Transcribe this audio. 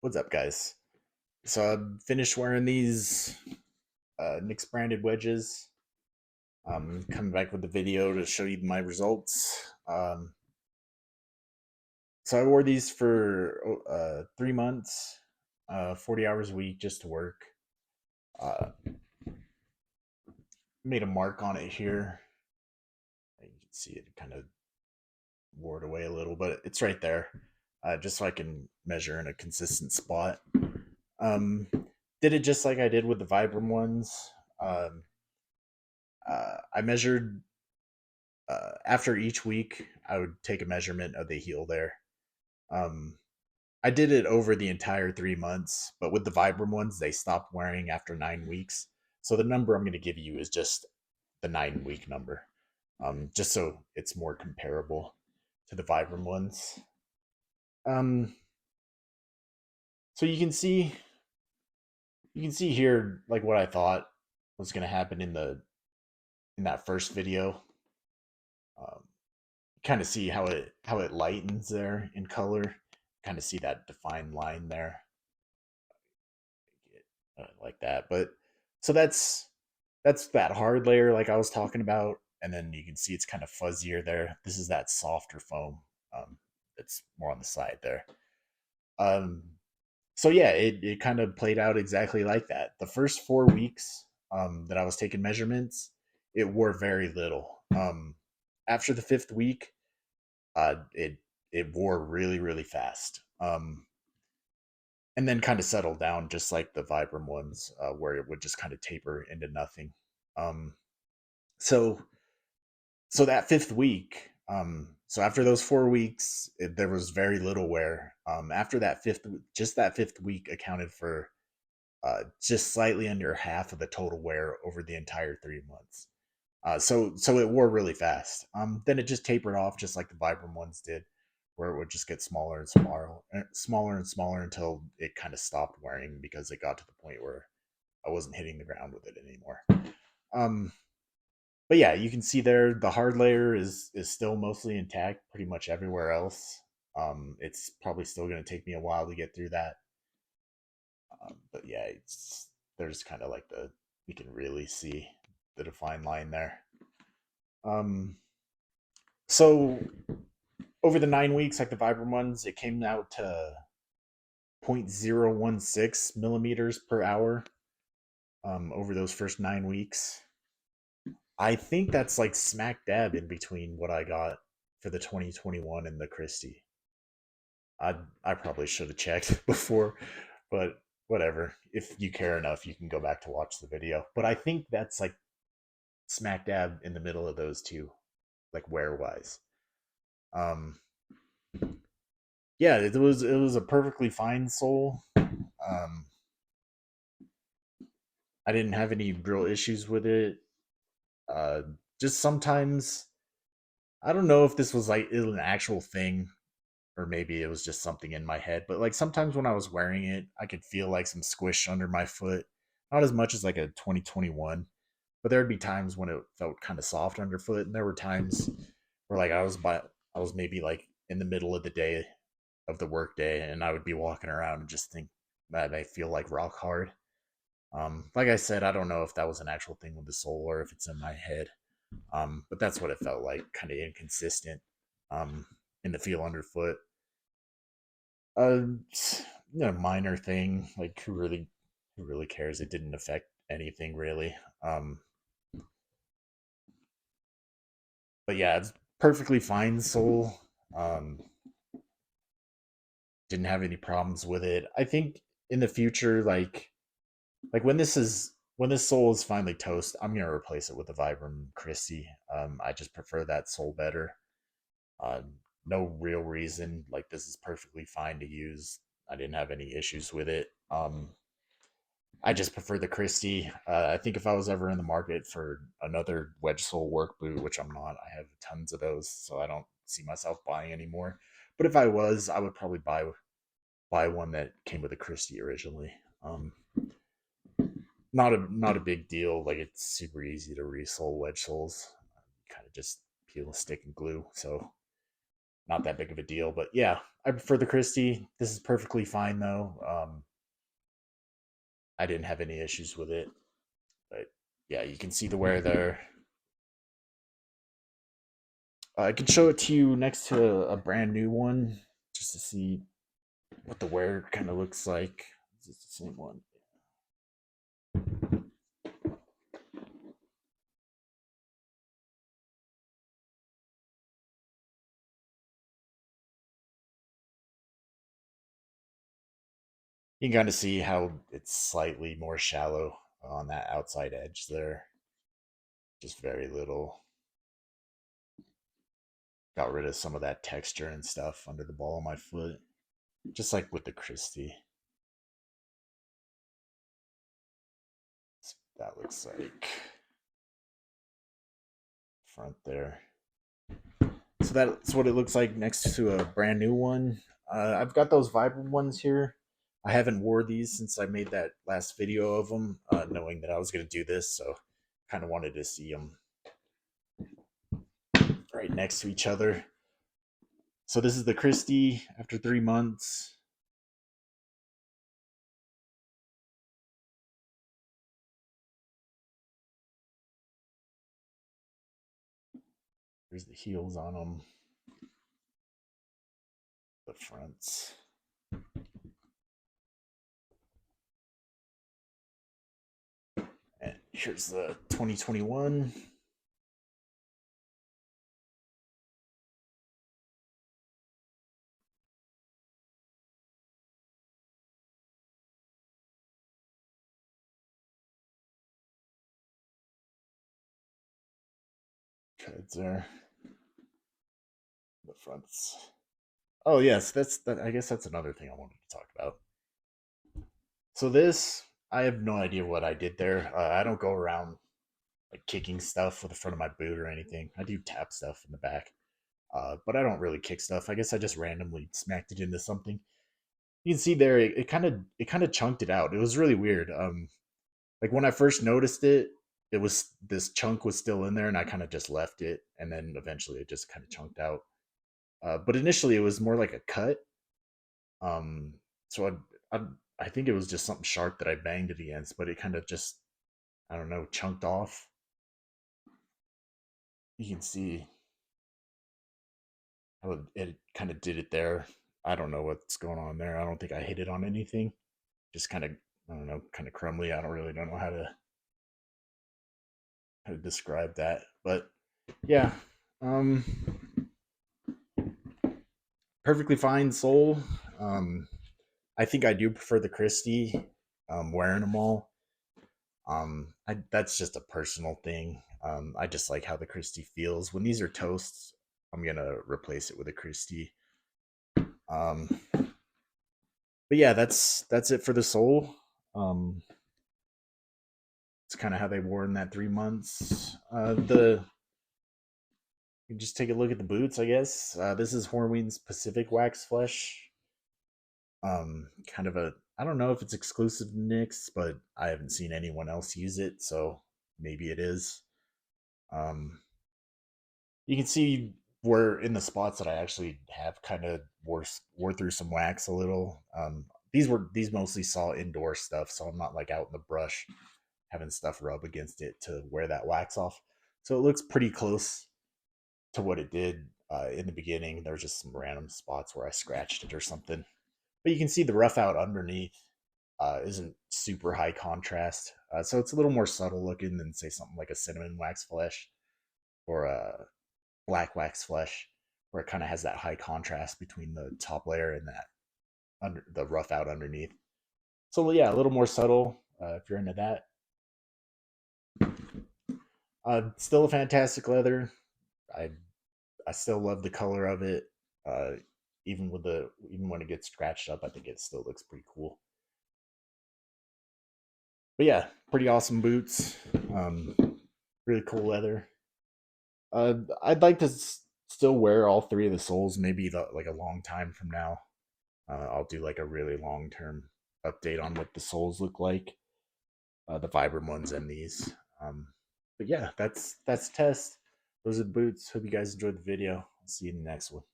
What's up, guys? So I finished wearing these Nix branded wedges. I'm coming back with the video to show you my results. So I wore these for 3 months, 40 hours a week just to work. Uh, Made a mark on it here. You can see it kind of wore it away a little, but it's right there, just so I can measure in a consistent spot. Um, did it just like I did with the Vibram ones. Um, I measured after each week. I would take a measurement of the heel there. Um, I did it over the entire 3 months, but with the Vibram ones, they stopped wearing after 9 weeks. So the number I'm going to give you is just the 9 week number, just so it's more comparable to the Vibram ones. Um, so you can see here like what I thought was going to happen in that first video. Um, kind of see how it lightens there in color. Kind of see that defined line there, like that. But so that's that hard layer like I was talking about, and then you can see it's kind of fuzzier there. This is that softer foam. It's more on the side there. Um, so yeah, it kind of played out exactly like that. The first 4 weeks that I was taking measurements, it wore very little. After the fifth week, it wore really really fast, and then kind of settled down just like the Vibram ones, where it would just kind of taper into nothing. Um, so so that fifth week, so after those 4 weeks, there was very little wear. After that just that fifth week accounted for just slightly under half of the total wear over the entire 3 months. So it wore really fast. Then it just tapered off, just like the Vibram ones did, where it would just get smaller and smaller and smaller until it kind of stopped wearing because it got to the point where I wasn't hitting the ground with it anymore. Um, but yeah, you can see there the hard layer is still mostly intact, pretty much everywhere else. It's probably still going to take me a while to get through that. But yeah, there's kind of like you can really see the defined line there. Um, so over the 9 weeks, like the Vibram ones, it came out to 0.016 millimeters per hour over those first 9 weeks. I think that's like smack dab in between what I got for the 2021 and the Christie. I probably should have checked before, but whatever. If you care enough, you can go back to watch the video. But I think that's like smack dab in the middle of those two, like wear wise. Um, yeah, it was a perfectly fine sole. I didn't have any real issues with it. Uh, just sometimes I don't know if this was like an actual thing or maybe it was just something in my head. But like sometimes when I was wearing it, I could feel like some squish under my foot. Not as much as like a 2021, but there would be times when it felt kind of soft underfoot, and there were times where like I was maybe like in the middle of the day of the work day, and I would be walking around and just think that I feel like rock hard. Like I said, I don't know if that was an actual thing with the sole or if it's in my head. But that's what it felt like, kind of inconsistent in the feel underfoot. Uh, Minor thing. Like who really cares? It didn't affect anything really. But yeah, it's perfectly fine sole. Um, didn't have any problems with it. I think in the future, like when this sole is finally toast, I'm gonna replace it with the Vibram Christie. I just prefer that sole better. Uh, no real reason. Like this is perfectly fine to use. I didn't have any issues with it. I just prefer the Christie. I think if I was ever in the market for another wedge sole work boot, which I'm not, I have tons of those, so I don't see myself buying anymore. But if I was, I would probably buy one that came with a Christie originally. Not a big deal. Like it's super easy to resole wedge soles. Kind of just peel a stick and glue. So not that big of a deal. But yeah, I prefer the Christie. This is perfectly fine though. I didn't have any issues with it. But yeah, you can see the wear there. I can show it to you next to a brand new one just to see what the wear kind of looks like. Is it the same one? You can kind of see how it's slightly more shallow on that outside edge there. Just very little. Got rid of some of that texture and stuff under the ball of my foot. Just like with the Christie. That looks like front there. So that's what it looks like next to a brand new one. I've got those Vibram ones here. I haven't wore these since I made that last video of them, knowing that I was going to do this. So kind of wanted to see them right next to each other. So this is the Christie after 3 months. Here's the heels on them. The fronts. And here's the 2021. Treads there. The fronts. Oh yes, that's that. I guess that's another thing I wanted to talk about. So this, I have no idea what I did there. I don't go around like kicking stuff with the front of my boot or anything. I do tap stuff in the back, but I don't really kick stuff. I guess I just randomly smacked it into something. You can see there, it kind of chunked it out. It was really weird. Like when I first noticed it, it was this chunk was still in there, and I kind of just left it, and then eventually it just kind of chunked out. But initially, it was more like a cut. Um, so I I think it was just something sharp that I banged it against, but it kind of just I don't know chunked off. You can see how it kind of did it there. I don't know what's going on there. I don't think I hit it on anything. Just kind of I don't know, kind of crumbly. I don't know how to describe that, but yeah, um, perfectly fine sole. Um, I think I do prefer the Christie. Wearing them all. That's just a personal thing. I just like how the Christie feels. When these are toasts, I'm gonna replace it with a Christie. Um, but yeah, that's it for the sole. Um, it's kind of how they wore in that 3 months. The You can just take a look at the boots, I guess. This is Horween's Pacific Wax Flesh. Kind of a I don't know if it's exclusive to Knicks, but I haven't seen anyone else use it, so maybe it is. Um, you can see where in the spots that I actually have kind of wore through some wax a little. These mostly saw indoor stuff, so I'm not like out in the brush having stuff rub against it to wear that wax off. So it looks pretty close to what it did in the beginning. There was just some random spots where I scratched it or something, but you can see the rough out underneath isn't super high contrast, so it's a little more subtle looking than say something like a cinnamon wax flesh or a black wax flesh, where it kind of has that high contrast between the top layer and that under the rough out underneath. So yeah, a little more subtle if you're into that. Still a fantastic leather. I I still love the color of it. Uh, even when it gets scratched up, I think it still looks pretty cool. But yeah, pretty awesome boots. Um, really cool leather. I'd like to still wear all three of the soles, maybe like a long time from now. I'll do like a really long term update on what the soles look like, the Vibram ones and these. But yeah, that's test. Those are the boots. Hope you guys enjoyed the video. I'll see you in the next one.